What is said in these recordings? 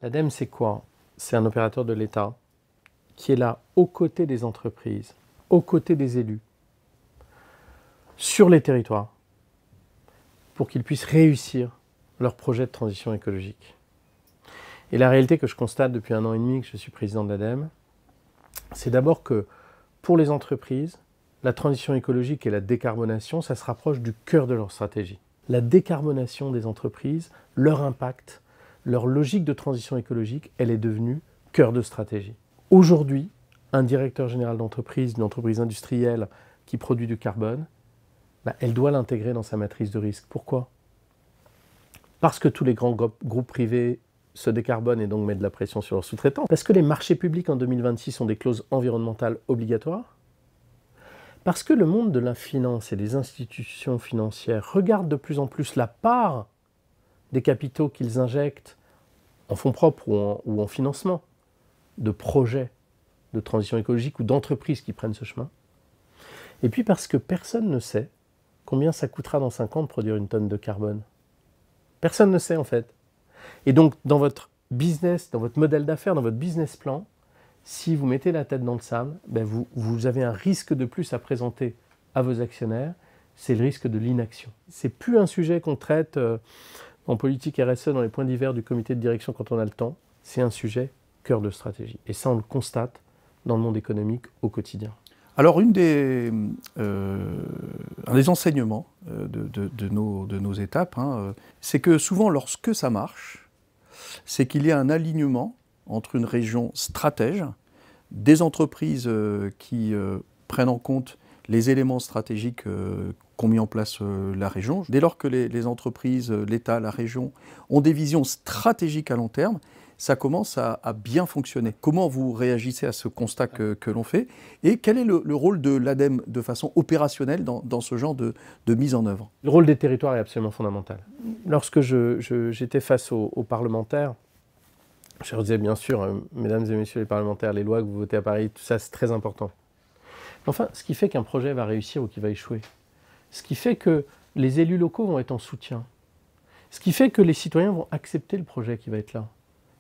L'ADEME, c'est quoi? C'est un opérateur de l'État qui est là aux côtés des entreprises, aux côtés des élus, sur les territoires, pour qu'ils puissent réussir leur projet de transition écologique. Et la réalité que je constate depuis 1 an et demi que je suis président de l'ADEME, c'est d'abord que pour les entreprises, la transition écologique et la décarbonation, ça se rapproche du cœur de leur stratégie. La décarbonation des entreprises, leur impact, leur logique de transition écologique, elle est devenue cœur de stratégie. Aujourd'hui, un directeur général d'entreprise, d'une entreprise industrielle qui produit du carbone, elle doit l'intégrer dans sa matrice de risque. Pourquoi? Parce que tous les grands groupes privés se décarbonent et donc mettent de la pression sur leurs sous-traitants. Parce que les marchés publics en 2026 ont des clauses environnementales obligatoires. Parce que le monde de la finance et des institutions financières regardent de plus en plus la part des capitaux qu'ils injectent en fonds propres ou en financement de projets de transition écologique ou d'entreprises qui prennent ce chemin. Et puis parce que personne ne sait combien ça coûtera dans 5 ans de produire une tonne de carbone. Personne ne sait en fait. Et donc dans votre business, dans votre modèle d'affaires, dans votre business plan, si vous mettez la tête dans le sable, vous avez un risque de plus à présenter à vos actionnaires, c'est le risque de l'inaction. C'est plus un sujet qu'on traite en politique RSE dans les points divers du comité de direction quand on a le temps, c'est un sujet cœur de stratégie. Et ça on le constate dans le monde économique au quotidien. Alors, un des enseignements de nos étapes, c'est que souvent, lorsque ça marche, c'est qu'il y a un alignement entre une région stratège, des entreprises qui prennent en compte les éléments stratégiques qu'ont mis en place la région. Dès lors que les entreprises, l'État, la région ont des visions stratégiques à long terme, ça commence à bien fonctionner. Comment vous réagissez à ce constat que l'on fait? Et quel est le rôle de l'ADEME de façon opérationnelle dans ce genre de mise en œuvre? Le rôle des territoires est absolument fondamental. Lorsque j'étais face aux parlementaires, je leur disais bien sûr, mesdames et messieurs les parlementaires, les lois que vous votez à Paris, tout ça c'est très important. Enfin, ce qui fait qu'un projet va réussir ou qu'il va échouer, ce qui fait que les élus locaux vont être en soutien, ce qui fait que les citoyens vont accepter le projet qui va être là,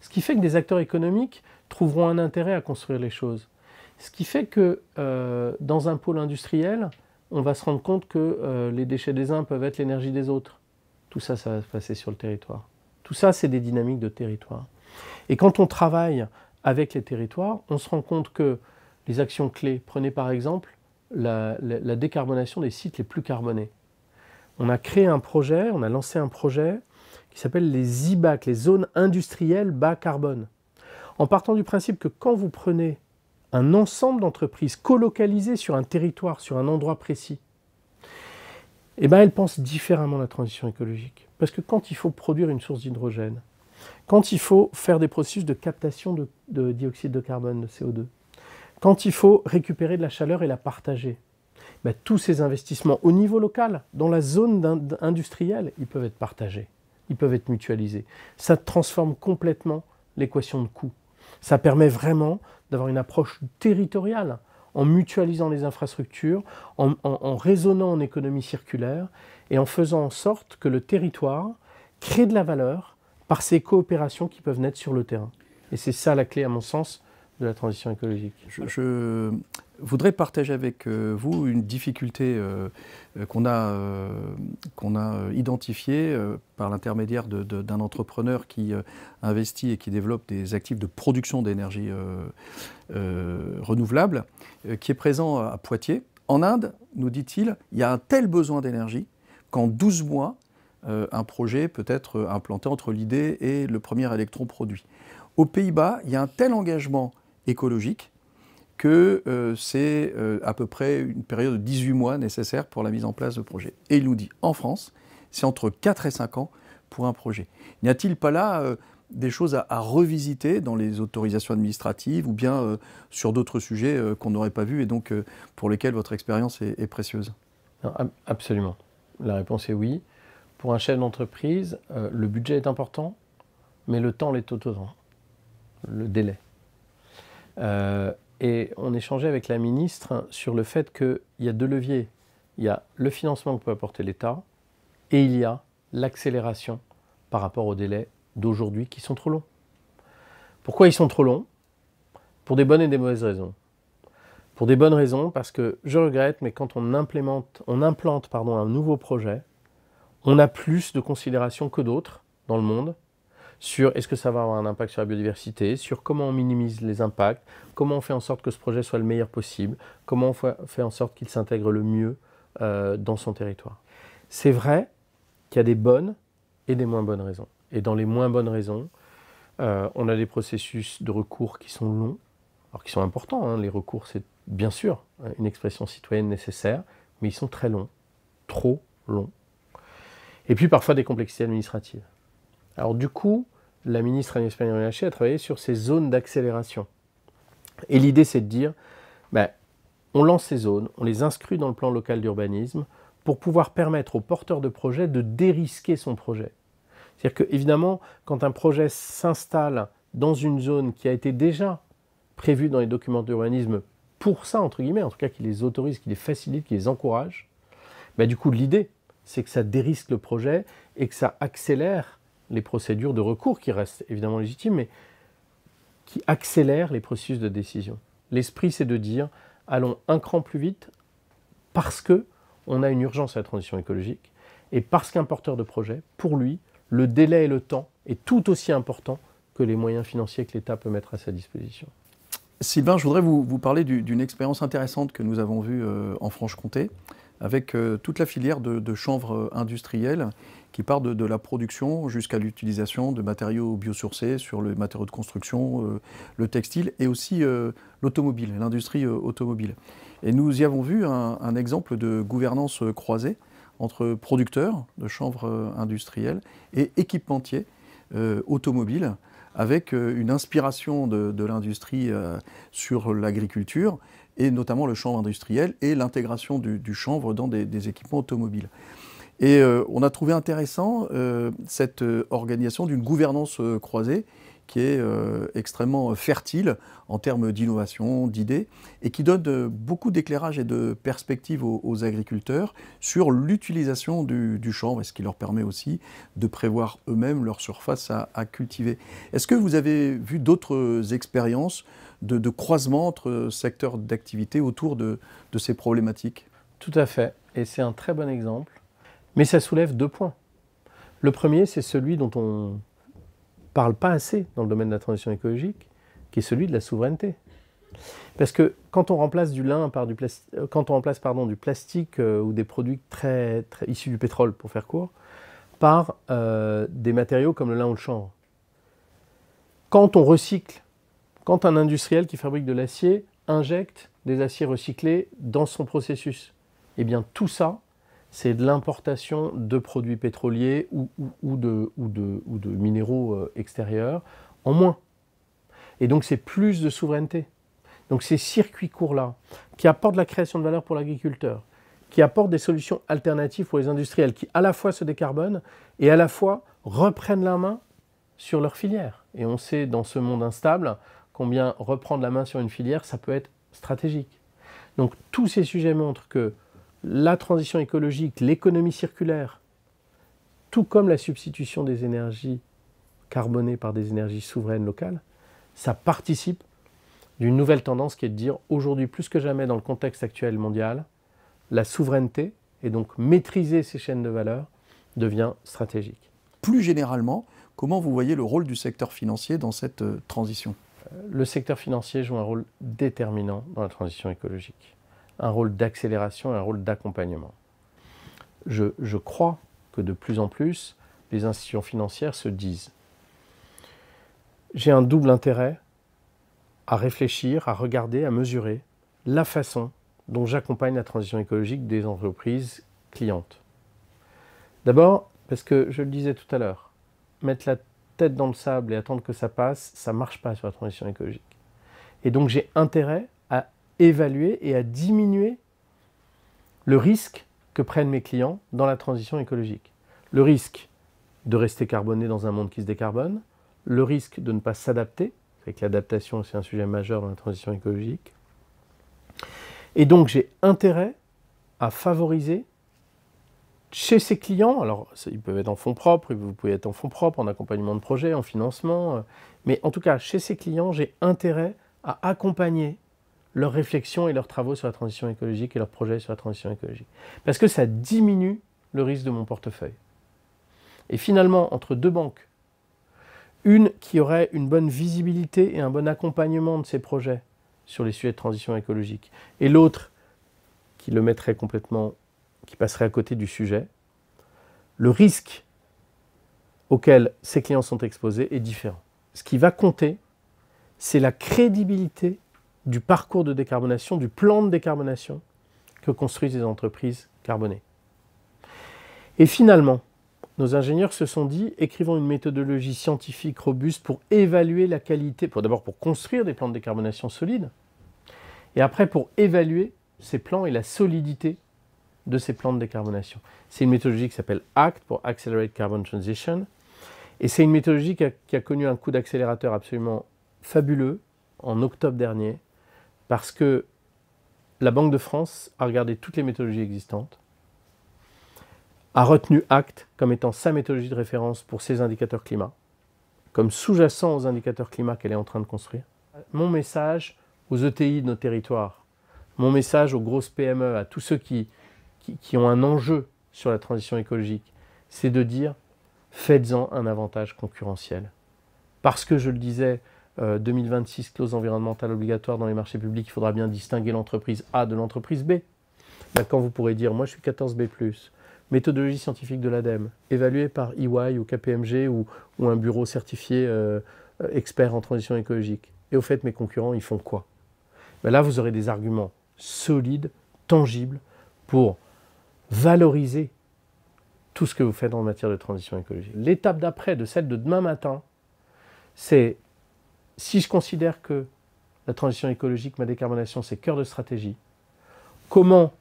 ce qui fait que des acteurs économiques trouveront un intérêt à construire les choses, ce qui fait que dans un pôle industriel, on va se rendre compte que les déchets des uns peuvent être l'énergie des autres. Tout ça, ça va se passer sur le territoire. Tout ça, c'est des dynamiques de territoire. Et quand on travaille avec les territoires, on se rend compte que les actions clés, prenez par exemple la décarbonation des sites les plus carbonés. On a créé un projet, on a lancé un projet qui s'appelle les ZIBAC, les zones industrielles bas carbone. En partant du principe que quand vous prenez un ensemble d'entreprises colocalisées sur un territoire, sur un endroit précis, elles pensent différemment la transition écologique. Parce que quand il faut produire une source d'hydrogène, quand il faut faire des processus de captation de dioxyde de carbone, de CO2, quand il faut récupérer de la chaleur et la partager, tous ces investissements au niveau local, dans la zone industrielle, ils peuvent être partagés, ils peuvent être mutualisés. Ça transforme complètement l'équation de coût. Ça permet vraiment d'avoir une approche territoriale, en mutualisant les infrastructures, en raisonnant en économie circulaire et en faisant en sorte que le territoire crée de la valeur par ces coopérations qui peuvent naître sur le terrain. Et c'est ça la clé, à mon sens, de la transition écologique. Je voudrais partager avec vous une difficulté qu'on a identifiée par l'intermédiaire d'un entrepreneur qui investit et qui développe des actifs de production d'énergie renouvelable, qui est présent à Poitiers. En Inde, nous dit-il, il y a un tel besoin d'énergie qu'en 12 mois, un projet peut être implanté entre l'idée et le premier électron produit. Aux Pays-Bas, il y a un tel engagement écologique que c'est à peu près une période de 18 mois nécessaire pour la mise en place de projet. Et il nous dit, en France, c'est entre 4 et 5 ans pour un projet. N'y a-t-il pas là des choses à revisiter dans les autorisations administratives ou bien sur d'autres sujets qu'on n'aurait pas vus et donc pour lesquels votre expérience est précieuse? Non, absolument. La réponse est oui. Pour un chef d'entreprise, le budget est important, mais le temps l'est tout autant. Le délai. Et on échangeait avec la ministre sur le fait qu'il y a 2 leviers. Il y a le financement que peut apporter l'État et il y a l'accélération par rapport aux délais d'aujourd'hui qui sont trop longs. Pourquoi ils sont trop longs? Pour des bonnes et des mauvaises raisons. Pour des bonnes raisons, parce que je regrette, mais quand on implante un nouveau projet, on a plus de considérations que d'autres dans le monde sur est-ce que ça va avoir un impact sur la biodiversité, sur comment on minimise les impacts, comment on fait en sorte que ce projet soit le meilleur possible, comment on fait en sorte qu'il s'intègre le mieux dans son territoire. C'est vrai qu'il y a des bonnes et des moins bonnes raisons. Et dans les moins bonnes raisons, on a des processus de recours qui sont longs, alors qui sont importants, hein. Les recours, c'est bien sûr une expression citoyenne nécessaire, mais ils sont très longs, trop longs. Et puis parfois des complexités administratives. Alors du coup, la ministre Agnès Pannier-Runacher a travaillé sur ces zones d'accélération. Et l'idée, c'est de dire, on lance ces zones, on les inscrit dans le plan local d'urbanisme pour pouvoir permettre aux porteurs de projets de dérisquer son projet. C'est-à-dire qu'évidemment, quand un projet s'installe dans une zone qui a été déjà prévue dans les documents d'urbanisme pour ça, entre guillemets, en tout cas qui les autorise, qui les facilite, qui les encourage, du coup l'idée, c'est que ça dérisque le projet et que ça accélère les procédures de recours qui restent évidemment légitimes, mais qui accélèrent les processus de décision. L'esprit, c'est de dire, allons un cran plus vite parce qu'on a une urgence à la transition écologique et parce qu'un porteur de projet, pour lui, le délai et le temps est tout aussi important que les moyens financiers que l'État peut mettre à sa disposition. Sylvain, je voudrais vous parler d'une expérience intéressante que nous avons vue en Franche-Comté, avec toute la filière de chanvre industriel qui part de la production jusqu'à l'utilisation de matériaux biosourcés sur les matériaux de construction, le textile et aussi l'automobile, l'industrie automobile. Et nous y avons vu un exemple de gouvernance croisée entre producteurs de chanvre industriel et équipementiers automobiles, avec une inspiration de l'industrie sur l'agriculture, et notamment le chanvre industriel et l'intégration du chanvre dans des équipements automobiles. Et on a trouvé intéressant cette organisation d'une gouvernance croisée qui est extrêmement fertile en termes d'innovation, d'idées, et qui donne beaucoup d'éclairage et de perspectives aux agriculteurs sur l'utilisation du chanvre, et ce qui leur permet aussi de prévoir eux-mêmes leur surface à cultiver. Est-ce que vous avez vu d'autres expériences de croisement entre secteurs d'activité autour de ces problématiques? Tout à fait, et c'est un très bon exemple, mais ça soulève deux points. Le premier, c'est celui dont on parle pas assez dans le domaine de la transition écologique, qui est celui de la souveraineté. Parce que quand on remplace du lin par du plastique, du plastique ou des produits très issus du pétrole, pour faire court, par des matériaux comme le lin ou le chanvre, quand on recycle, quand un industriel qui fabrique de l'acier injecte des aciers recyclés dans son processus, eh bien tout ça, c'est de l'importation de produits pétroliers ou de minéraux extérieurs en moins. Et donc c'est plus de souveraineté. Donc ces circuits courts-là, qui apportent la création de valeur pour l'agriculteur, qui apportent des solutions alternatives pour les industriels, qui à la fois se décarbonent et à la fois reprennent la main sur leur filière. Et on sait dans ce monde instable combien reprendre la main sur une filière, ça peut être stratégique. Donc tous ces sujets montrent que la transition écologique, l'économie circulaire, tout comme la substitution des énergies carbonées par des énergies souveraines locales, ça participe d'une nouvelle tendance qui est de dire aujourd'hui plus que jamais dans le contexte actuel mondial, la souveraineté et donc maîtriser ces chaînes de valeur devient stratégique. Plus généralement, comment vous voyez le rôle du secteur financier dans cette transition? Le secteur financier joue un rôle déterminant dans la transition écologique. Un rôle d'accélération et un rôle d'accompagnement. Je crois que de plus en plus, les institutions financières se disent « j'ai un double intérêt à réfléchir, à regarder, à mesurer la façon dont j'accompagne la transition écologique des entreprises clientes. » D'abord, parce que je le disais tout à l'heure, mettre la tête dans le sable et attendre que ça passe, ça ne marche pas sur la transition écologique. Et donc j'ai intérêt à évaluer et à diminuer le risque que prennent mes clients dans la transition écologique. Le risque de rester carboné dans un monde qui se décarbone, le risque de ne pas s'adapter, avec l'adaptation c'est un sujet majeur dans la transition écologique. Et donc j'ai intérêt à favoriser Chez ses clients, alors ils peuvent être en fonds propres, vous pouvez être en fonds propres, en accompagnement de projet, en financement, mais en tout cas, chez ses clients, j'ai intérêt à accompagner leurs réflexions et leurs travaux sur la transition écologique et leurs projets sur la transition écologique. Parce que ça diminue le risque de mon portefeuille. Et finalement, entre deux banques, une qui aurait une bonne visibilité et un bon accompagnement de ses projets sur les sujets de transition écologique, et l'autre qui le mettrait complètement, qui passerait à côté du sujet, le risque auquel ces clients sont exposés est différent. Ce qui va compter, c'est la crédibilité du parcours de décarbonation, du plan de décarbonation que construisent les entreprises carbonées. Et finalement, nos ingénieurs se sont dit, écrivons une méthodologie scientifique robuste pour évaluer la qualité, d'abord pour construire des plans de décarbonation solides, et après pour évaluer ces plans et la solidité de ces plans de décarbonation. C'est une méthodologie qui s'appelle ACT, pour Accelerate Carbon Transition, et c'est une méthodologie qui a connu un coup d'accélérateur absolument fabuleux en octobre dernier, parce que la Banque de France a regardé toutes les méthodologies existantes, a retenu ACT comme étant sa méthodologie de référence pour ses indicateurs climat, comme sous-jacent aux indicateurs climat qu'elle est en train de construire. Mon message aux ETI de nos territoires, mon message aux grosses PME, à tous ceux qui ont un enjeu sur la transition écologique, c'est de dire faites-en un avantage concurrentiel. Parce que, je le disais, 2026, clause environnementale obligatoire dans les marchés publics, il faudra bien distinguer l'entreprise A de l'entreprise B. Là, quand vous pourrez dire, moi je suis 14B+, méthodologie scientifique de l'ADEME, évaluée par EY ou KPMG ou un bureau certifié expert en transition écologique. Et au fait, mes concurrents, ils font quoi? Ben là, vous aurez des arguments solides, tangibles, pour valoriser tout ce que vous faites en matière de transition écologique. L'étape d'après, de celle de demain matin, c'est, si je considère que la transition écologique, ma décarbonation, c'est cœur de stratégie, comment,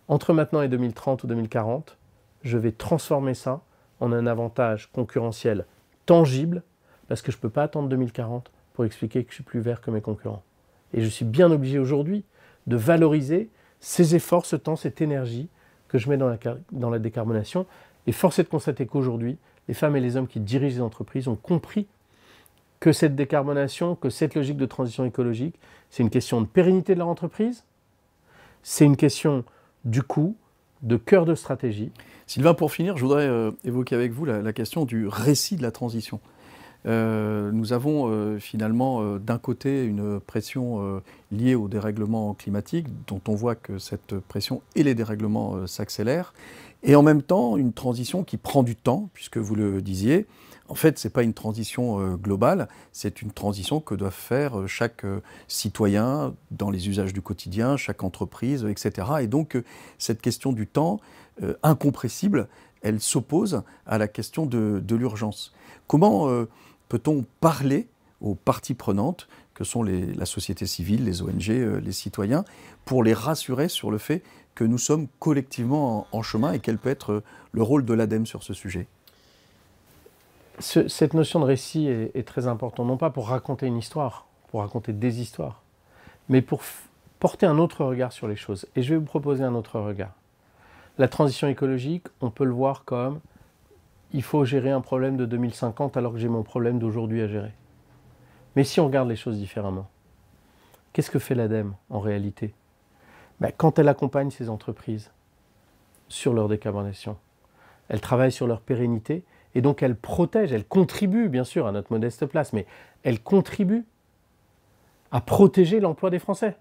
entre maintenant et 2030 ou 2040, je vais transformer ça en un avantage concurrentiel tangible, parce que je ne peux pas attendre 2040 pour expliquer que je suis plus vert que mes concurrents. Et je suis bien obligé aujourd'hui de valoriser ces efforts, ce temps, cette énergie que je mets dans la décarbonation. Et force est de constater qu'aujourd'hui, les femmes et les hommes qui dirigent les entreprises ont compris que cette décarbonation, que cette logique de transition écologique, c'est une question de pérennité de leur entreprise, c'est une question du coût, de cœur de stratégie. Sylvain, pour finir, je voudrais évoquer avec vous la question du récit de la transition. Nous avons finalement d'un côté une pression liée au dérèglement climatique, dont on voit que cette pression et les dérèglements s'accélèrent, et en même temps une transition qui prend du temps, puisque vous le disiez. En fait, ce n'est pas une transition globale, c'est une transition que doit faire chaque citoyen dans les usages du quotidien, chaque entreprise, etc. Et donc, cette question du temps incompressible, elle s'oppose à la question de l'urgence. Comment peut-on parler aux parties prenantes, que sont la société civile, les ONG, les citoyens, pour les rassurer sur le fait que nous sommes collectivement en chemin et quel peut être le rôle de l'ADEME sur ce sujet? Cette notion de récit est très importante, non pas pour raconter une histoire, pour raconter des histoires, mais pour porter un autre regard sur les choses. Et je vais vous proposer un autre regard. La transition écologique, on peut le voir comme il faut gérer un problème de 2050 alors que j'ai mon problème d'aujourd'hui à gérer. Mais si on regarde les choses différemment, qu'est-ce que fait l'ADEME en réalité? Quand elle accompagne ces entreprises sur leur décarbonation, elle travaille sur leur pérennité et donc elle protège, elle contribue bien sûr à notre modeste place, mais elle contribue à protéger l'emploi des Français.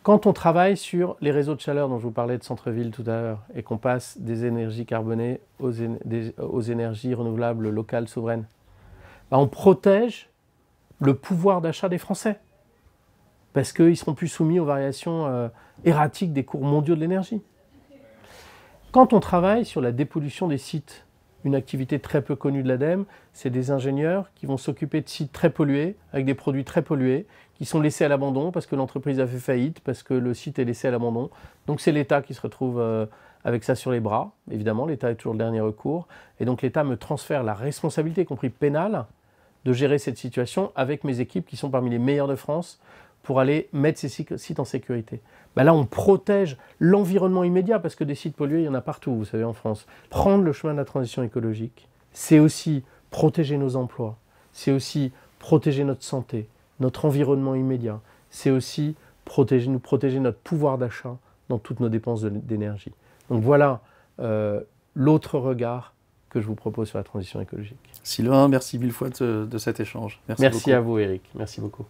Quand on travaille sur les réseaux de chaleur dont je vous parlais de centre-ville tout à l'heure et qu'on passe des énergies carbonées aux énergies renouvelables locales souveraines, on protège le pouvoir d'achat des Français parce qu'ils ne seront plus soumis aux variations erratiques des cours mondiaux de l'énergie. Quand on travaille sur la dépollution des sites, une activité très peu connue de l'ADEME, c'est des ingénieurs qui vont s'occuper de sites très pollués, avec des produits très pollués, qui sont laissés à l'abandon parce que l'entreprise a fait faillite, parce que le site est laissé à l'abandon. Donc c'est l'État qui se retrouve avec ça sur les bras. Évidemment, l'État est toujours le dernier recours. Et donc l'État me transfère la responsabilité, y compris pénale, de gérer cette situation avec mes équipes qui sont parmi les meilleures de France pour aller mettre ces sites en sécurité. Ben là, on protège l'environnement immédiat, parce que des sites pollués, il y en a partout, vous savez, en France. Prendre le chemin de la transition écologique, c'est aussi protéger nos emplois, c'est aussi protéger notre santé, notre environnement immédiat, c'est aussi protéger notre pouvoir d'achat dans toutes nos dépenses d'énergie. Donc voilà l'autre regard que je vous propose sur la transition écologique. Sylvain, merci mille fois de cet échange. Merci à vous, Eric. Merci beaucoup.